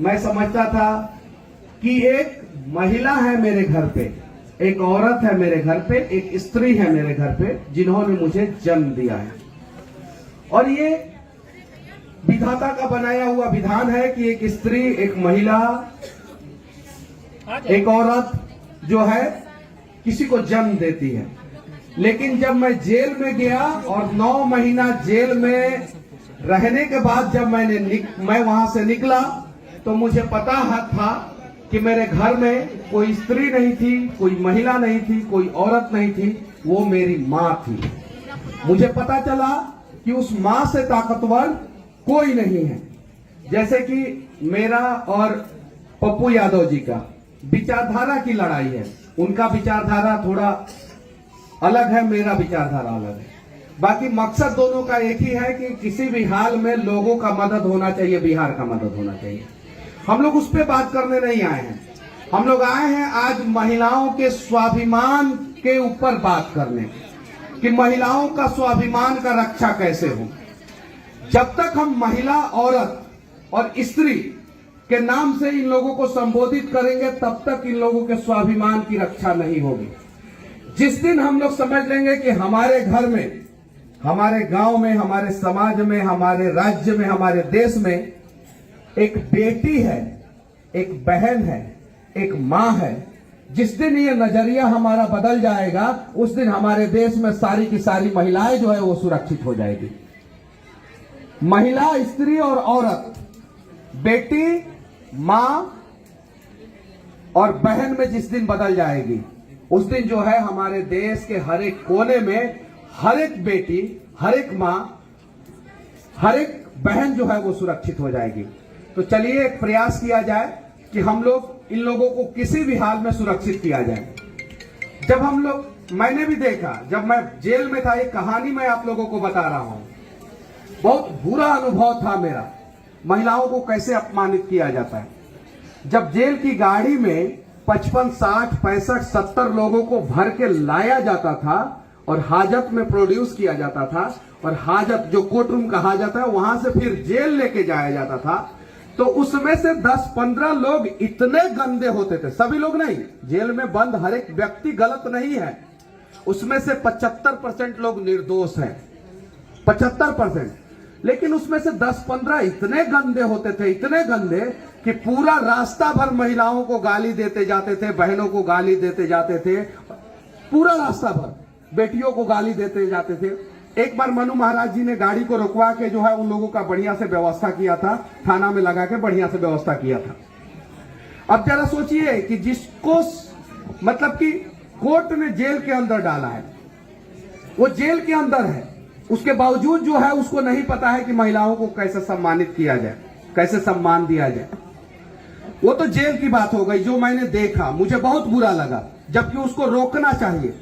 मैं समझता था कि एक महिला है मेरे घर पे, एक औरत है मेरे घर पे, एक स्त्री है मेरे घर पे, जिन्होंने मुझे जन्म दिया है। और ये विधाता का बनाया हुआ विधान है कि एक स्त्री, एक महिला, एक औरत जो है किसी को जन्म देती है। लेकिन जब मैं जेल में गया और 9 महीना जेल में रहने के बाद जब मैं वहां से निकला, तो मुझे पता था कि मेरे घर में कोई स्त्री नहीं थी, कोई महिला नहीं थी, कोई औरत नहीं थी, वो मेरी माँ थी। मुझे पता चला कि उस माँ से ताकतवर कोई नहीं है। जैसे कि मेरा और पप्पू यादव जी का विचारधारा की लड़ाई है, उनका विचारधारा थोड़ा अलग है, मेरा विचारधारा अलग है। बाकी मकसद दोनों का एक ही है कि किसी भी हाल में लोगों का मदद होना चाहिए, बिहार का मदद होना चाहिए। हम लोग उस पर बात करने नहीं आए हैं, हम लोग आए हैं आज महिलाओं के स्वाभिमान के ऊपर बात करने कि महिलाओं का स्वाभिमान का रक्षा कैसे हो। जब तक हम महिला, औरत और स्त्री के नाम से इन लोगों को संबोधित करेंगे, तब तक इन लोगों के स्वाभिमान की रक्षा नहीं होगी। जिस दिन हम लोग समझ लेंगे कि हमारे घर में, हमारे गांव में, हमारे समाज में, हमारे राज्य में, हमारे देश में एक बेटी है, एक बहन है, एक मां है, जिस दिन ये नजरिया हमारा बदल जाएगा, उस दिन हमारे देश में सारी की सारी महिलाएं जो है वो सुरक्षित हो जाएगी। महिला, स्त्री और औरत, बेटी, मां और बहन में जिस दिन बदल जाएगी, उस दिन जो है हमारे देश के हर एक कोने में हर एक बेटी, हर एक मां, हर एक बहन जो है वो सुरक्षित हो जाएगी। तो चलिए एक प्रयास किया जाए कि हम लोग इन लोगों को किसी भी हाल में सुरक्षित किया जाए। जब हम लोग, मैंने भी देखा, जब मैं जेल में था, एक कहानी मैं आप लोगों को बता रहा हूं, बहुत बुरा अनुभव था मेरा, महिलाओं को कैसे अपमानित किया जाता है। जब जेल की गाड़ी में 55, 60, 65, 70 लोगों को भर के लाया जाता था और हाजत में प्रोड्यूस किया जाता था, और हाजत जो कोर्ट रूम का हाजत है वहां से फिर जेल लेके जाया जाता था, तो उसमें से 10-15 लोग इतने गंदे होते थे, सभी लोग नहीं, जेल में बंद हर एक व्यक्ति गलत नहीं है, उसमें से 75% लोग निर्दोष हैं, 75%। लेकिन उसमें से 10-15 इतने गंदे होते थे, इतने गंदे कि पूरा रास्ता भर महिलाओं को गाली देते जाते थे, बहनों को गाली देते जाते थे, पूरा रास्ता भर बेटियों को गाली देते जाते थे। एक बार मनु महाराज जी ने गाड़ी को रुकवा के जो है उन लोगों का बढ़िया से व्यवस्था किया था, थाना में लगा के बढ़िया से व्यवस्था किया था। अब जरा सोचिए कि जिसको मतलब कि कोर्ट ने जेल के अंदर डाला है, वो जेल के अंदर है, उसके बावजूद जो है उसको नहीं पता है कि महिलाओं को कैसे सम्मानित किया जाए, कैसे सम्मान दिया जाए। वो तो जेल की बात हो गई, जो मैंने देखा मुझे बहुत बुरा लगा, जबकि उसको रोकना चाहिए।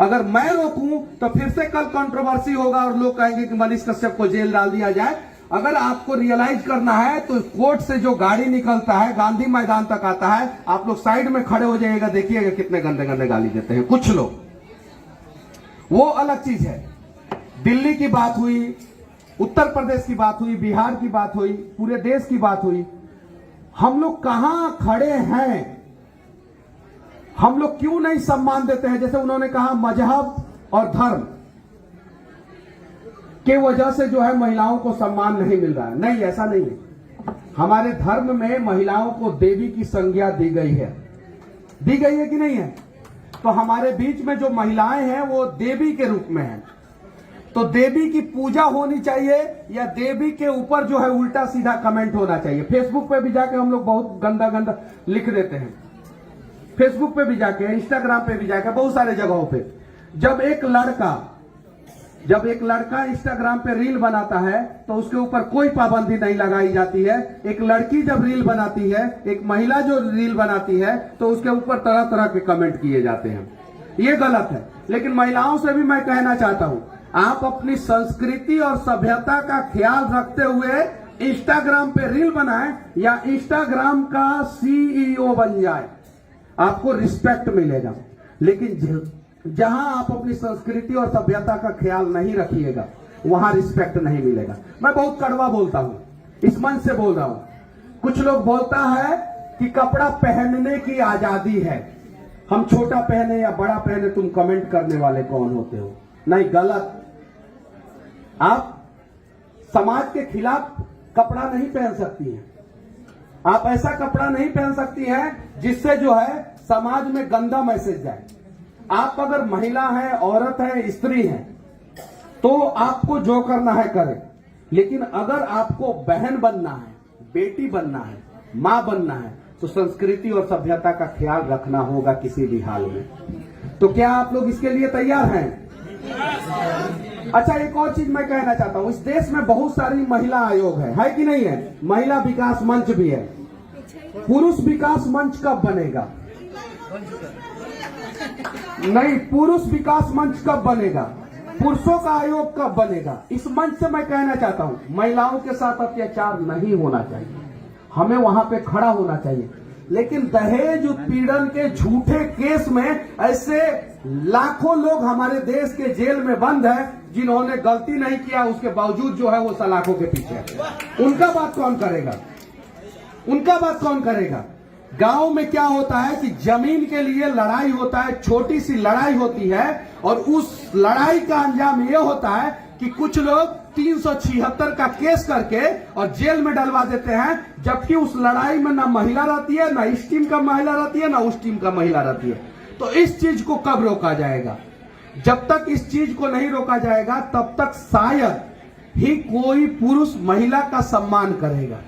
अगर मैं रोकूं तो फिर से कल कंट्रोवर्सी होगा और लोग कहेंगे कि मनीष कश्यप को जेल डाल दिया जाए। अगर आपको रियलाइज करना है तो कोर्ट से जो गाड़ी निकलता है गांधी मैदान तक आता है, आप लोग साइड में खड़े हो जाइएगा, देखिएगा कितने गंदे गंदे गाली देते हैं कुछ लोग, वो अलग चीज है। दिल्ली की बात हुई, उत्तर प्रदेश की बात हुई, बिहार की बात हुई, पूरे देश की बात हुई, हम लोग कहां खड़े हैं? हम लोग क्यों नहीं सम्मान देते हैं? जैसे उन्होंने कहा मजहब और धर्म के वजह से जो है महिलाओं को सम्मान नहीं मिल रहा है। नहीं, ऐसा नहीं है। हमारे धर्म में महिलाओं को देवी की संज्ञा दी गई है, दी गई है कि नहीं है? तो हमारे बीच में जो महिलाएं हैं वो देवी के रूप में हैं, तो देवी की पूजा होनी चाहिए या देवी के ऊपर जो है उल्टा सीधा कमेंट होना चाहिए। फेसबुक पे भी जाके हम लोग बहुत गंदा गंदा लिख देते हैं, फेसबुक पे भी जाके, इंस्टाग्राम पे भी जाके, बहुत सारे जगहों पे। जब एक लड़का इंस्टाग्राम पे रील बनाता है तो उसके ऊपर कोई पाबंदी नहीं लगाई जाती है। एक लड़की जब रील बनाती है, एक महिला जो रील बनाती है, तो उसके ऊपर तरह तरह के कमेंट किए जाते हैं। ये गलत है। लेकिन महिलाओं से भी मैं कहना चाहता हूं, आप अपनी संस्कृति और सभ्यता का ख्याल रखते हुए इंस्टाग्राम पे रील बनाएं या इंस्टाग्राम का CEO बन जाए, आपको रिस्पेक्ट मिलेगा। लेकिन जहां आप अपनी संस्कृति और सभ्यता का ख्याल नहीं रखिएगा, वहां रिस्पेक्ट नहीं मिलेगा। मैं बहुत कड़वा बोलता हूं, इस मन से बोल रहा हूं। कुछ लोग बोलता है कि कपड़ा पहनने की आजादी है, हम छोटा पहने या बड़ा पहने, तुम कमेंट करने वाले कौन होते हो? नहीं, गलत। आप समाज के खिलाफ कपड़ा नहीं पहन सकती हैं। आप ऐसा कपड़ा नहीं पहन सकती हैं जिससे जो है समाज में गंदा मैसेज जाए। आप अगर महिला है, औरत है, स्त्री है, तो आपको जो करना है करें, लेकिन अगर आपको बहन बनना है, बेटी बनना है, मां बनना है, तो संस्कृति और सभ्यता का ख्याल रखना होगा किसी भी हाल में। तो क्या आप लोग इसके लिए तैयार हैं? अच्छा, एक और चीज मैं कहना चाहता हूं, इस देश में बहुत सारी महिला आयोग है कि नहीं है? महिला विकास मंच भी है। पुरुष विकास मंच कब बनेगा? नहीं, पुरुष विकास मंच कब बनेगा? पुरुषों का आयोग कब बनेगा? इस मंच से मैं कहना चाहता हूं, महिलाओं के साथ अत्याचार नहीं होना चाहिए, हमें वहां पे खड़ा होना चाहिए। लेकिन दहेज उत्पीड़न के झूठे केस में ऐसे लाखों लोग हमारे देश के जेल में बंद हैं जिन्होंने गलती नहीं किया, उसके बावजूद जो है वो सलाखों के पीछे है। उनका बात कौन करेगा? उनका बात कौन करेगा? गांव में क्या होता है कि जमीन के लिए लड़ाई होता है, छोटी सी लड़ाई होती है, और उस लड़ाई का अंजाम यह होता है कि कुछ लोग 376 का केस करके और जेल में डलवा देते हैं, जबकि उस लड़ाई में ना महिला रहती है, ना इस टीम का महिला रहती है, ना उस टीम का महिला रहती है। तो इस चीज को कब रोका जाएगा? जब तक इस चीज को नहीं रोका जाएगा तब तक शायद ही कोई पुरुष महिला का सम्मान करेगा।